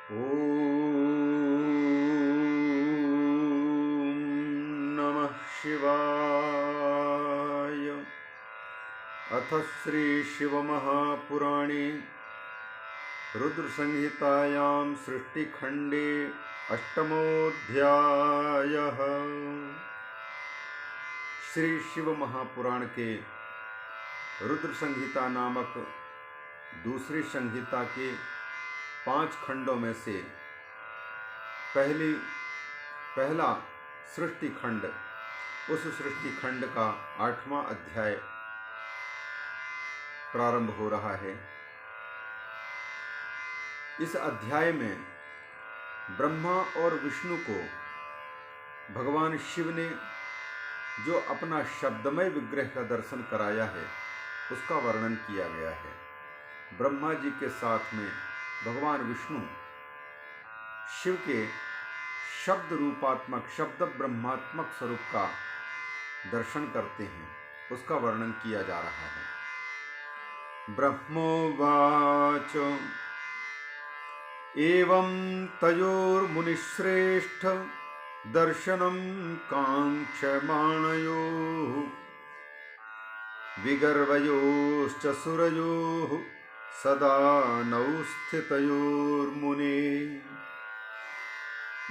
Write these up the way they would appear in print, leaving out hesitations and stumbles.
ॐ नमः शिवाय। अथ श्री शिवमहापुराणे रुद्रसंहितायां सृष्टिखंडे अष्टमोऽध्यायः। श्री शिव महापुराण के रुद्र संहिता नामक दूसरी संहिता के 5 खंडों में से पहला सृष्टि खंड, उस सृष्टि खंड का 8वां अध्याय प्रारंभ हो रहा है। इस अध्याय में ब्रह्मा और विष्णु को भगवान शिव ने जो अपना शब्दमय विग्रह का दर्शन कराया है उसका वर्णन किया गया है। ब्रह्मा जी के साथ में भगवान विष्णु शिव के शब्द रूपात्मक शब्द ब्रह्मात्मक स्वरूप का दर्शन करते हैं, उसका वर्णन किया जा रहा है। ब्रह्मोवाच एवं तयोर्मुनिश्रेष्ठ दर्शनं काङ्क्षमाणयोः विगर्वयोश्च सुरयोः सदा नौ स्थितयोर्मुने।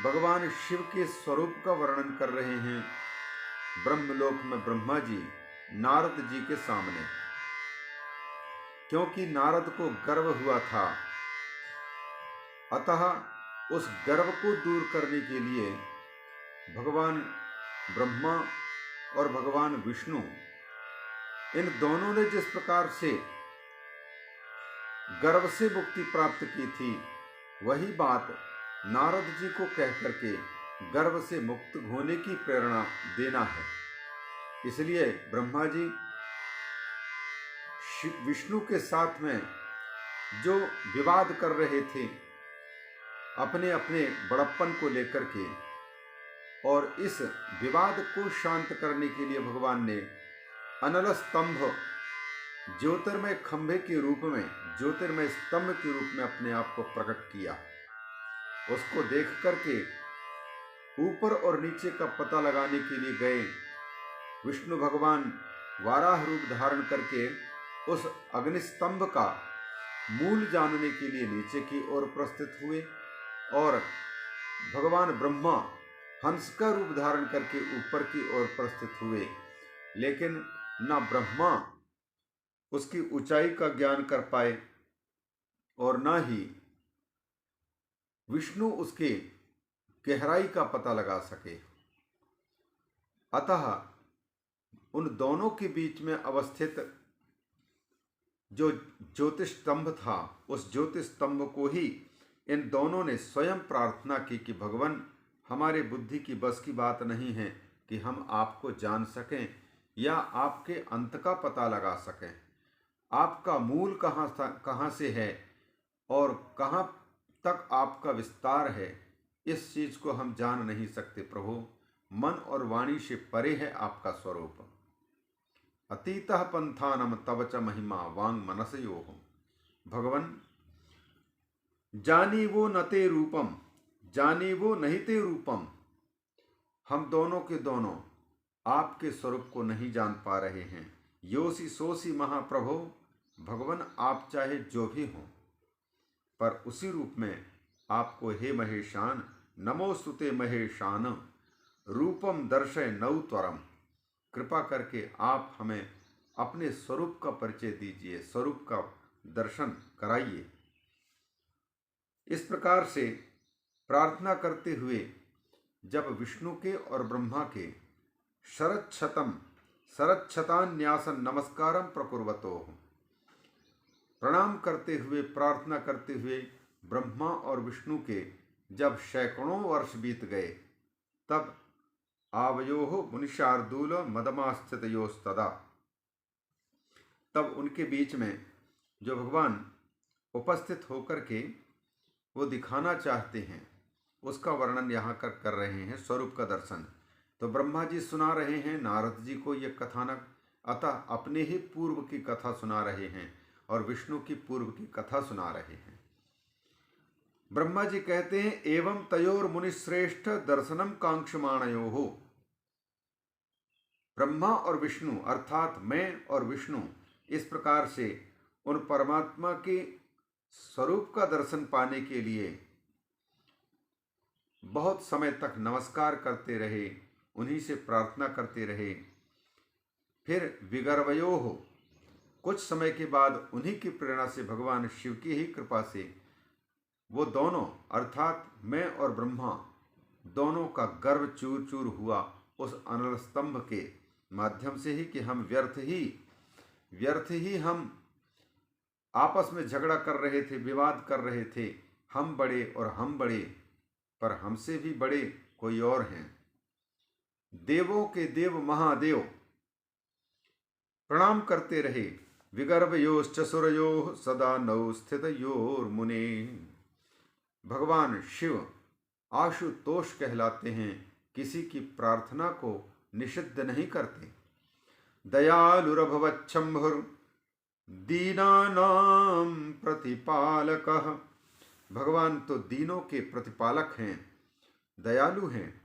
भगवान शिव के स्वरूप का वर्णन कर रहे हैं ब्रह्मलोक में ब्रह्मा जी नारद जी के सामने, क्योंकि नारद को गर्व हुआ था, अतः उस गर्व को दूर करने के लिए भगवान ब्रह्मा और भगवान विष्णु इन दोनों ने जिस प्रकार से गर्व से मुक्ति प्राप्त की थी, वही बात नारद जी को कह करके गर्व से मुक्त होने की प्रेरणा देना है। इसलिए ब्रह्मा जी विष्णु के साथ में जो विवाद कर रहे थे अपने अपने बड़प्पन को लेकर के, और इस विवाद को शांत करने के लिए भगवान ने अनल स्तंभ ज्योतिर्मय खंभे के रूप में, ज्योतिर्मय स्तंभ के रूप में अपने आप को प्रकट किया। उसको देख करके ऊपर और नीचे का पता लगाने के लिए गए विष्णु भगवान वाराह रूप धारण करके उस अग्निस्तंभ का मूल जानने के लिए नीचे की ओर प्रस्थित हुए, और भगवान ब्रह्मा हंस का रूप धारण करके ऊपर की ओर प्रस्थित हुए, लेकिन ना ब्रह्मा उसकी ऊंचाई का ज्ञान कर पाए और ना ही विष्णु उसके गहराई का पता लगा सके। अतः उन दोनों के बीच में अवस्थित जो ज्योतिष स्तंभ था, उस ज्योतिष स्तंभ को ही इन दोनों ने स्वयं प्रार्थना की कि भगवान, हमारे बुद्धि की बस की बात नहीं है कि हम आपको जान सकें या आपके अंत का पता लगा सकें। आपका मूल कहाँ से है और कहाँ तक आपका विस्तार है, इस चीज को हम जान नहीं सकते प्रभु। मन और वाणी से परे है आपका स्वरूप। अतीतः पंथानम तव च महिमा वांग मनसयोः। भगवन, जानी वो न ते रूपम, जानी वो नहीं ते रूपम। हम दोनों के दोनों आपके स्वरूप को नहीं जान पा रहे हैं। योसी सोसी महाप्रभो, भगवान आप चाहे जो भी हों, पर उसी रूप में आपको हे महेशान, नमोस्तुते महेशान, रूपम दर्शय नौ त्वरम। कृपा करके आप हमें अपने स्वरूप का परिचय दीजिए, स्वरूप का दर्शन कराइए। इस प्रकार से प्रार्थना करते हुए जब विष्णु के और ब्रह्मा के शरच्छतान्यासन नमस्कारम प्रकुर्वतो, प्रणाम करते हुए, प्रार्थना करते हुए ब्रह्मा और विष्णु के जब सैकड़ों वर्ष बीत गए, तब आवयोः मुनिशार्दूल मदमास्थितयोस्तदा, तब उनके बीच में जो भगवान उपस्थित होकर के वो दिखाना चाहते हैं उसका वर्णन यहाँ कर रहे हैं, स्वरूप का दर्शन। तो ब्रह्मा जी सुना रहे हैं नारद जी को ये कथानक, अतः अपने ही पूर्व की कथा सुना रहे हैं और विष्णु की पूर्व की कथा सुना रहे हैं। ब्रह्मा जी कहते हैं एवं तयोर मुनिश्रेष्ठ दर्शनम कांक्षमाणयो हो। ब्रह्मा और विष्णु अर्थात मैं और विष्णु इस प्रकार से उन परमात्मा के स्वरूप का दर्शन पाने के लिए बहुत समय तक नमस्कार करते रहे, उन्हीं से प्रार्थना करते रहे। फिर विगर्वयो हो, कुछ समय के बाद उन्हीं की प्रेरणा से भगवान शिव की ही कृपा से वो दोनों अर्थात मैं और ब्रह्मा दोनों का गर्व चूर चूर हुआ उस अनल स्तंभ के माध्यम से ही कि हम व्यर्थ ही हम आपस में झगड़ा कर रहे थे, विवाद कर रहे थे, हम बड़े और हम बड़े, पर हमसे भी बड़े कोई और हैं। देवों के देव महादेव प्रणाम करते रहे। विगर्भयोश्च सुरयो सदा नौ स्थित योर मुने। भगवान शिव आशुतोष कहलाते हैं, किसी की प्रार्थना को निषिद्ध नहीं करते। दयालुरभवच्छंभुर दीनानां प्रतिपालकः। भगवान तो दीनों के प्रतिपालक हैं, दयालु हैं,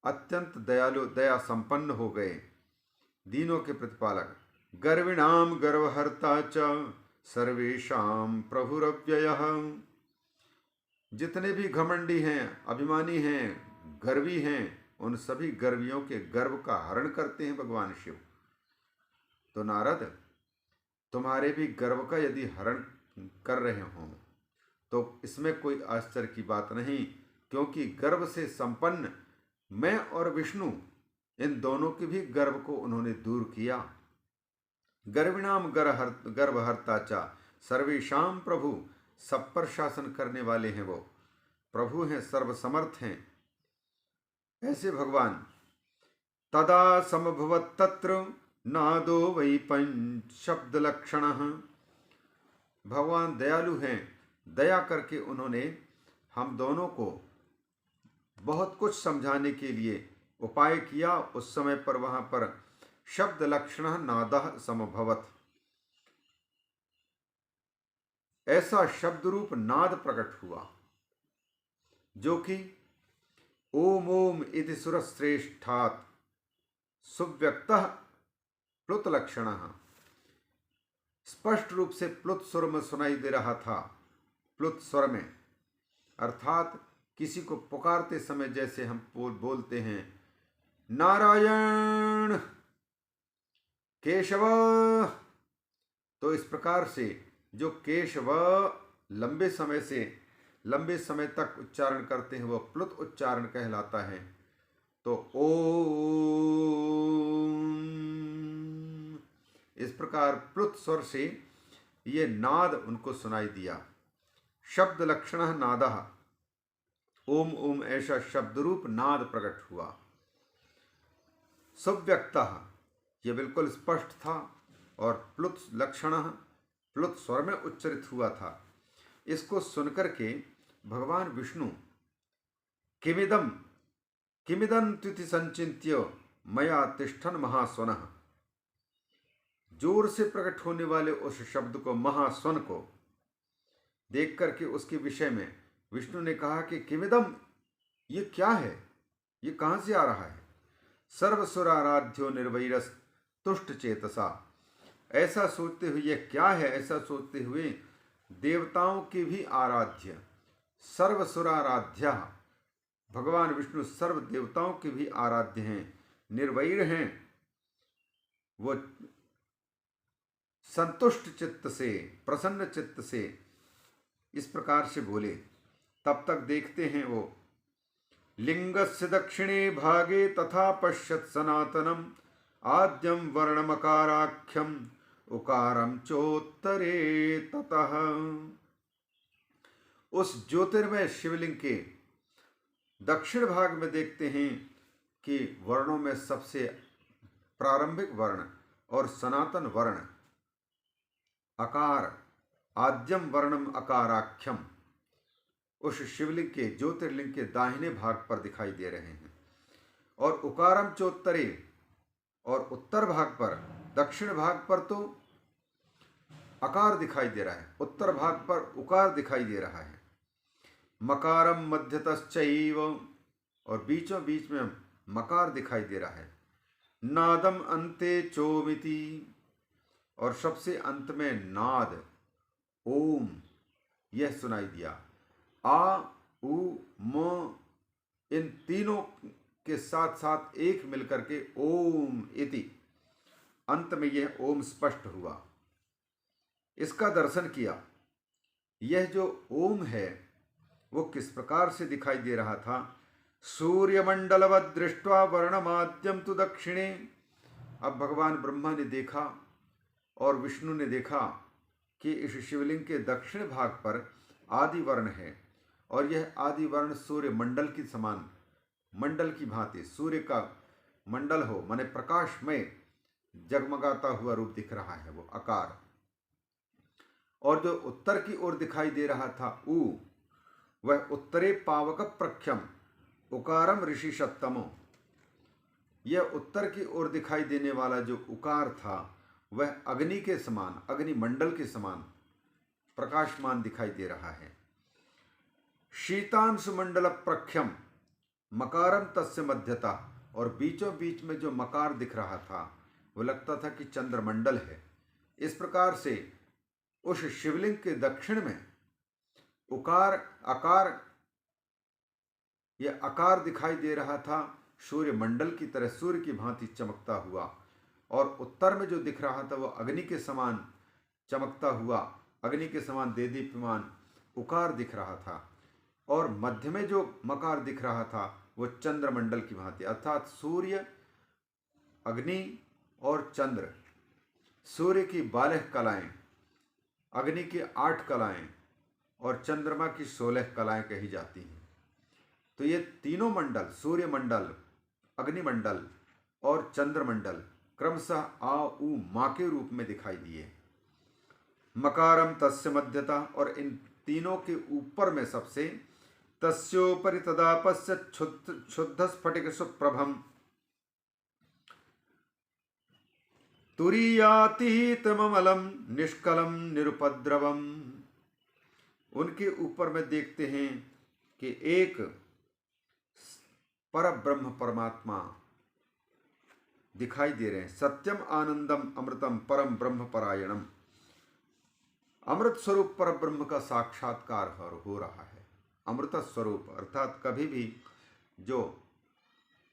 अत्यंत दयालु, दया संपन्न हो गए, दीनों के प्रतिपालक। गर्विणाम गर्वहर्ता च सर्वेषां प्रभुरव्ययः। जितने भी घमंडी हैं, अभिमानी हैं, गर्वी हैं, उन सभी गर्वियों के गर्व का हरण करते हैं भगवान शिव। तो नारद, तुम्हारे भी गर्व का यदि हरण कर रहे हों तो इसमें कोई आश्चर्य की बात नहीं, क्योंकि गर्व से संपन्न मैं और विष्णु इन दोनों के भी गर्व को उन्होंने दूर किया। गर्विणाम गर्वहर्ता चा सर्वेशाम प्रभु, सब पर शासन करने वाले हैं, वो प्रभु हैं, सर्वसमर्थ हैं। ऐसे भगवान तदा समभवत तत्र नादो वै पंच शब्द लक्षण। भगवान दयालु हैं, दया करके उन्होंने हम दोनों को बहुत कुछ समझाने के लिए उपाय किया। उस समय पर वहां पर शब्द लक्षण नादः समभवत, ऐसा शब्द रूप नाद प्रकट हुआ जो कि ओम ओम इति सुरश्रेष्ठात् सुव्यक्तः प्लुत लक्षण, स्पष्ट रूप से प्लुत स्वर में सुनाई दे रहा था। प्लुत स्वर में अर्थात किसी को पुकारते समय जैसे हम बोलते हैं नारायण केशव, तो इस प्रकार से जो केशव लंबे समय तक उच्चारण करते हैं वो प्लुत उच्चारण कहलाता है। तो ओम, इस प्रकार प्लुत स्वर से ये नाद उनको सुनाई दिया। शब्द लक्षण नादः, ओम ओम ऐसा शब्द रूप नाद प्रकट हुआ। सुव्यक्तः, ये बिल्कुल स्पष्ट था, और प्लुत लक्षण प्लुत स्वर में उच्चरित हुआ था। इसको सुनकर के भगवान विष्णु किमिदम तिथि संचिन्त्य मया तिष्ठन महास्वनः, जोर से प्रकट होने वाले उस शब्द को, महास्वन को देख करके उसके विषय में विष्णु ने कहा कि किमिदम, ये क्या है, ये कहां से आ रहा है। सर्वसुराराध्यो निर्वैरस तुष्ट चेतसा, ऐसा सोचते हुए ये क्या है, ऐसा सोचते हुए देवताओं के भी आराध्य, सर्वसुराराध्य, भगवान विष्णु सर्व देवताओं के भी आराध्य हैं, निर्वैर हैं, वो संतुष्ट चित्त से, प्रसन्न चित्त से इस प्रकार से बोले। तब तक देखते हैं वो लिंगस्य दक्षिणे भागे तथा पश्यत सनातनम आद्यम वर्णमकाराख्यम उकारम चोत्तरे ततः। उस ज्योतिर्मय शिवलिंग के दक्षिण भाग में देखते हैं कि वर्णों में सबसे प्रारंभिक वर्ण और सनातन वर्ण अकार, आद्यम वर्णम अकाराख्यम, उस शिवलिंग के ज्योतिर्लिंग के दाहिने भाग पर दिखाई दे रहे हैं। और उकारम चोत्तरे, और उत्तर भाग पर, दक्षिण भाग पर तो अकार दिखाई दे रहा है, उत्तर भाग पर उकार दिखाई दे रहा है। मकारम मध्यतश्चैव, और बीचों बीच में मकार दिखाई दे रहा है। नादम अन्ते चोमिति, और सबसे अंत में नाद ओम यह सुनाई दिया। आ उ म, इन तीनों के साथ साथ एक मिलकर के ओम इति, अंत में यह ओम स्पष्ट हुआ। इसका दर्शन किया। यह जो ओम है वो किस प्रकार से दिखाई दे रहा था। सूर्यमंडलवद दृष्ट्वा वर्णमाद्यम तु दक्षिणे, अब भगवान ब्रह्मा ने देखा और विष्णु ने देखा कि इस शिवलिंग के दक्षिण भाग पर आदि वर्ण है, और यह आदि वर्ण सूर्य मंडल की समान, मंडल की भांति सूर्य का मंडल हो, माने प्रकाशमय जगमगाता हुआ रूप दिख रहा है वो आकार। और जो उत्तर की ओर दिखाई दे रहा था उ, वह उत्तरे पावक प्रख्यम उकारम ऋषि सप्तमो, यह उत्तर की ओर दिखाई देने वाला जो उकार था वह अग्नि के समान, अग्नि मंडल के समान प्रकाशमान दिखाई दे रहा है। शीतांशु मंडल प्रख्यम मकारम तस्य मध्यता, और बीचों बीच में जो मकार दिख रहा था वो लगता था कि चंद्रमंडल है। इस प्रकार से उस शिवलिंग के दक्षिण में उकार आकार, यह आकार दिखाई दे रहा था सूर्य मंडल की तरह, सूर्य की भांति चमकता हुआ। और उत्तर में जो दिख रहा था वो अग्नि के समान चमकता हुआ, अग्नि के समान देदीप्यमान उकार दिख रहा था। और मध्य में जो मकार दिख रहा था वो चंद्रमंडल की भांति, अर्थात सूर्य, अग्नि और चंद्र, सूर्य की 12 कलाएं, अग्नि की 8 कलाएं और चंद्रमा की 16 कलाएं कही जाती हैं। तो ये तीनों मंडल, सूर्य मंडल, अग्निमंडल और चंद्रमंडल, क्रमशः आ उ मा के रूप में दिखाई दिए। मकारम तस्य मध्यता, और इन तीनों के ऊपर में सबसे तस्योपरि तदापस्य शुद्ध स्फटिक सुप्रभम तुरीयातीतमलम निष्कलम निरुपद्रवम, उनके ऊपर में देखते हैं कि एक पर ब्रह्म परमात्मा दिखाई दे रहे हैं। सत्यम आनंदम अमृतम परम ब्रह्म परायणम, अमृत स्वरूप पर ब्रह्म का साक्षात्कार हो रहा है। अमृत स्वरूप अर्थात कभी भी जो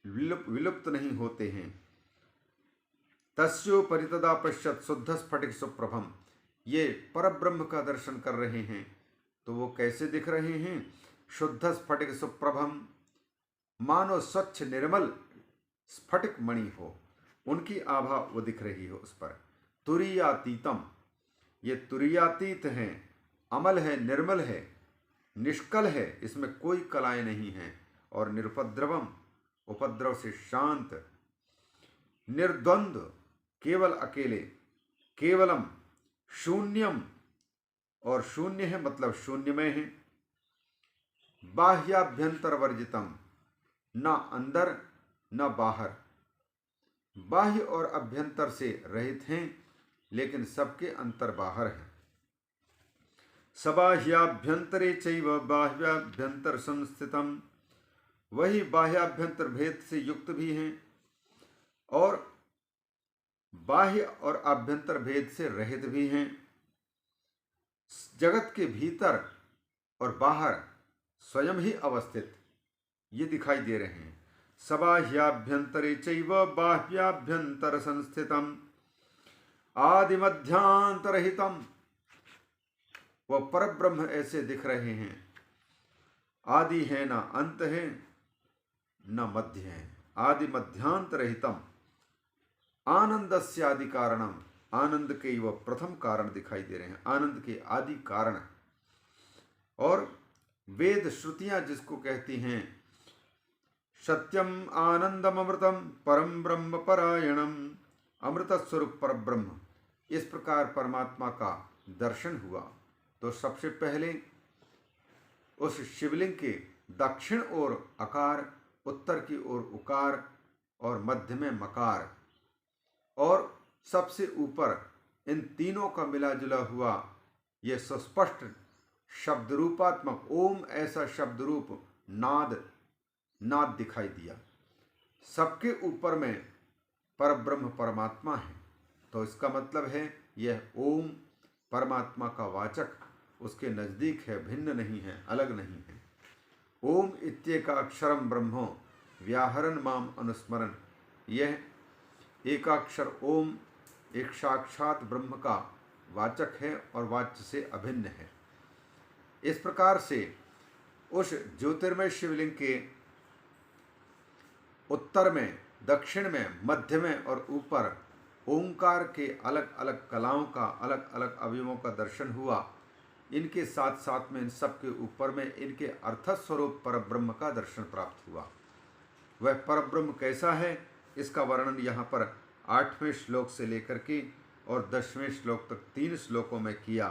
विलुप्त नहीं होते हैं। तस्यो परितदा पश्यत शुद्ध स्फटिक सुप्रभम, ये पर ब्रह्म का दर्शन कर रहे हैं तो वो कैसे दिख रहे हैं। शुद्ध स्फटिक सुप्रभम, मानो स्वच्छ निर्मल स्फटिक मणि हो, उनकी आभा वो दिख रही हो उस पर। तुरीयातीतम, ये तुरीयातीत हैं, अमल है, निर्मल है, निष्कल है, इसमें कोई कलाएं नहीं हैं। और निरुपद्रवम, उपद्रव से शांत, निर्द्वंद्व, केवल अकेले, केवलम शून्यम, और शून्य है मतलब शून्यमय है। बाह्याभ्यंतर वर्जितम, न अंदर न बाहर, बाह्य और अभ्यंतर से रहित हैं लेकिन सबके अंतर बाहर है। सबाह्याभ्यंतरे चैव बाह्याभ्यंतर संस्थितम, वही बाह्याभ्यंतर भेद से युक्त भी हैं और बाह्य और आभ्यंतर भेद से रहित भी हैं। जगत के भीतर और बाहर स्वयं ही अवस्थित ये दिखाई दे रहे हैं। सबाह्याभ्यंतरे चैव बाह्याभ्यंतर संस्थितम आदिमध्यांतरहितम, वह परब्रह्म ऐसे दिख रहे हैं। आदि है ना अंत है न मध्य है, आदि मध्यांतरहितम, आनंदस्य आदि कारणम, आनंद के वह प्रथम कारण दिखाई दे रहे हैं, आनंद के आदि कारण। और वेद श्रुतियां जिसको कहती हैं सत्यम आनंदम अमृतम परम ब्रह्म परायणम, अमृत स्वरूप पर ब्रह्म, इस प्रकार परमात्मा का दर्शन हुआ। तो सबसे पहले उस शिवलिंग के दक्षिण ओर अकार, उत्तर की ओर उकार और मध्य में मकार, और सबसे ऊपर इन तीनों का मिला जुला हुआ ये सुस्पष्ट शब्द रूपात्मक ओम ऐसा शब्द रूप नाद दिखाई दिया। सबके ऊपर में परब्रह्म परमात्मा है, तो इसका मतलब है यह ओम परमात्मा का वाचक उसके नज़दीक है, भिन्न नहीं है, अलग नहीं है। ओम इत्येका अक्षरम ब्रह्मो व्याहरण माम अनुस्मरण, यह एकाक्षर ओम एक साक्षात ब्रह्म का वाचक है और वाच्य से अभिन्न है। इस प्रकार से उस ज्योतिर्मय शिवलिंग के उत्तर में, दक्षिण में, मध्य में और ऊपर ओंकार के अलग अलग कलाओं का, अलग अलग अवयवों का दर्शन हुआ। इनके साथ साथ में इन सब के ऊपर में इनके अर्थस्वरूप परब्रह्म का दर्शन प्राप्त हुआ। वह परब्रह्म कैसा है इसका वर्णन यहाँ पर 8वें श्लोक से लेकर के और 10वें श्लोक तक 3 श्लोकों में किया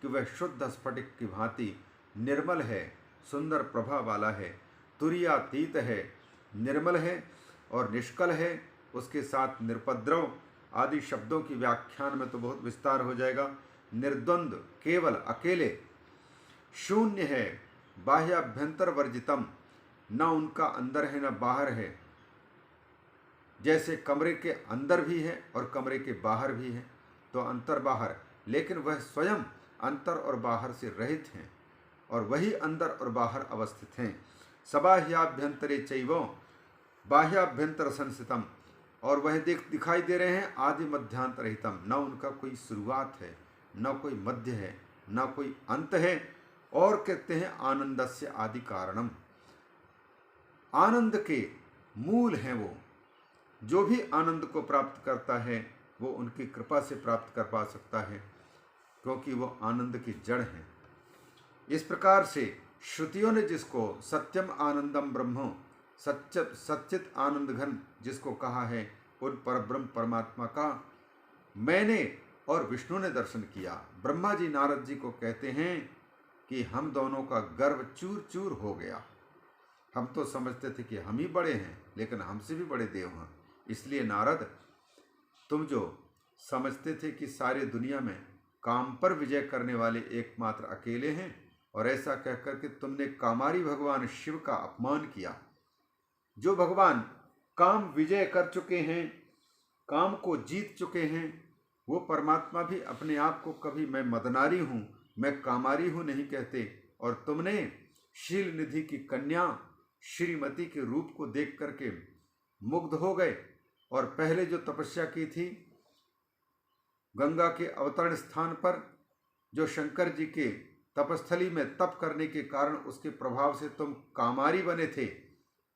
कि वह शुद्ध स्फटिक की भांति निर्मल है, सुंदर प्रभा वाला है, तुरीयातीत है, निर्मल है और निष्कल है। उसके साथ निरुपद्रव आदि शब्दों की व्याख्यान में तो बहुत विस्तार हो जाएगा। निर्द्वंद, केवल, अकेले, शून्य है, बाह्याभ्यंतर वर्जितम, न उनका अंदर है न बाहर है। जैसे कमरे के अंदर भी है और कमरे के बाहर भी है, तो अंतर बाहर, लेकिन वह स्वयं अंतर और बाहर से रहित हैं और वही अंदर और बाहर अवस्थित हैं। सबाह्याभ्यंतरे चैव बाह्याभ्यंतर संस्थितम, और वह दिखाई दे रहे हैं आदि मध्यांतर रहितम, न उनका कोई शुरुआत है, न कोई मध्य है, न कोई अंत है। और कहते हैं आनंदस्य आदि कारणम, आनंद के मूल हैं वो। जो भी आनंद को प्राप्त करता है वो उनकी कृपा से प्राप्त कर पा सकता है, क्योंकि वो आनंद की जड़ हैं। इस प्रकार से श्रुतियों ने जिसको सत्यम आनंदम ब्रह्मो, सच्चित आनंद घन जिसको कहा है, उन परब्रह्म परमात्मा का मैंने और विष्णु ने दर्शन किया। ब्रह्मा जी नारद जी को कहते हैं कि हम दोनों का गर्व चूर चूर हो गया। हम तो समझते थे कि हम ही बड़े हैं, लेकिन हमसे भी बड़े देव हैं। इसलिए नारद, तुम जो समझते थे कि सारी दुनिया में काम पर विजय करने वाले एकमात्र अकेले हैं, और ऐसा कहकर के तुमने कामारी भगवान शिव का अपमान किया। जो भगवान काम विजय कर चुके हैं, काम को जीत चुके हैं, वो परमात्मा भी अपने आप को कभी मैं मदनारी हूँ, मैं कामारी हूँ नहीं कहते। और तुमने शील निधि की कन्या श्रीमती के रूप को देख करके मुग्ध हो गए, और पहले जो तपस्या की थी गंगा के अवतरण स्थान पर, जो शंकर जी के तपस्थली में तप करने के कारण उसके प्रभाव से तुम कामारी बने थे,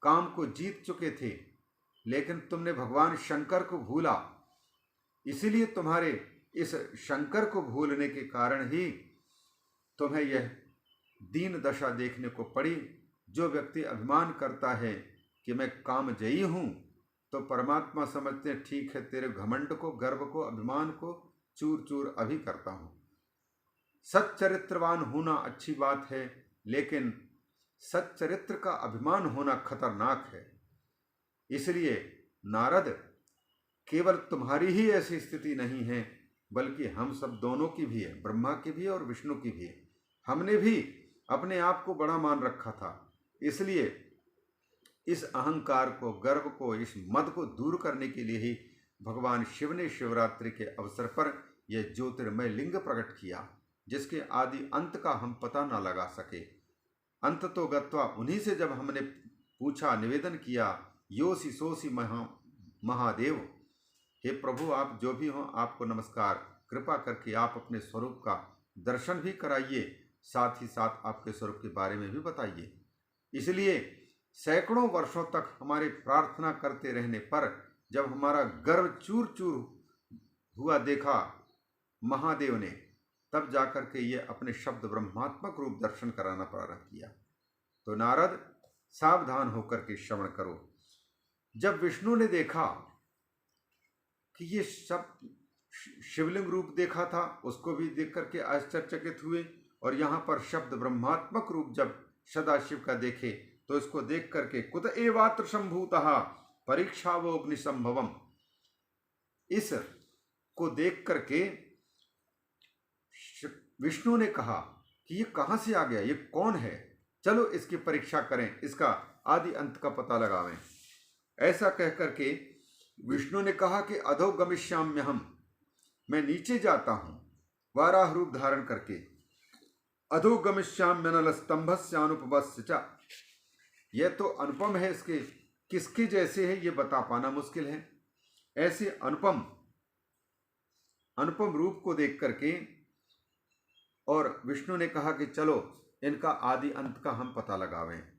काम को जीत चुके थे, लेकिन तुमने भगवान शंकर को भूला। इसीलिए तुम्हारे इस शंकर को भूलने के कारण ही तुम्हें यह दीन दशा देखने को पड़ी। जो व्यक्ति अभिमान करता है कि मैं कामजयी हूँ, तो परमात्मा समझते हैं ठीक है, तेरे घमंड को, गर्व को, अभिमान को चूर चूर अभी करता हूँ। सच्चरित्रवान होना अच्छी बात है, लेकिन सच्चरित्र का अभिमान होना खतरनाक है। इसलिए नारद, केवल तुम्हारी ही ऐसी स्थिति नहीं है, बल्कि हम सब दोनों की भी है, ब्रह्मा की भी और विष्णु की भी है। हमने भी अपने आप को बड़ा मान रखा था, इसलिए इस अहंकार को, गर्व को, इस मद को दूर करने के लिए ही भगवान शिव ने शिवरात्रि के अवसर पर यह ज्योतिर्मय लिंग प्रकट किया, जिसके आदि अंत का हम पता ना लगा सके। अंत तो गत्वा, उन्हीं से जब हमने पूछा, निवेदन किया, योसी सोसी महादेव, हे प्रभु आप जो भी हों, आपको नमस्कार, कृपा करके आप अपने स्वरूप का दर्शन भी कराइए, साथ ही साथ आपके स्वरूप के बारे में भी बताइए। इसलिए सैकड़ों वर्षों तक हमारी प्रार्थना करते रहने पर जब हमारा गर्व चूर चूर हुआ देखा महादेव ने, तब जाकर के ये अपने शब्द ब्रह्मात्मक रूप दर्शन कराना प्रारंभ किया। तो नारद, सावधान होकर के श्रवण करो। जब विष्णु ने देखा कि ये सब शिवलिंग रूप देखा था, उसको भी देख करके आश्चर्यचकित हुए, और यहाँ पर शब्द ब्रह्मात्मक रूप जब सदाशिव का देखे, तो इसको देख करके कुत एवात्र संभूतः परीक्षावो अग्निसंभवम, इस को देख करके विष्णु ने कहा कि ये कहाँ से आ गया, ये कौन है, चलो इसकी परीक्षा करें, इसका आदि अंत का पता लगावें। ऐसा कह करके विष्णु ने कहा कि अधो गमिष्याम्य हम, मैं नीचे जाता हूं वाराह रूप धारण करके। अधो गमिष्याम्य नल स्तंभस्य अनुपमस्य च, यह तो अनुपम है, इसके किसके जैसे है ये बता पाना मुश्किल है। ऐसे अनुपम रूप को देख करके और विष्णु ने कहा कि चलो इनका आदि अंत का हम पता लगावें।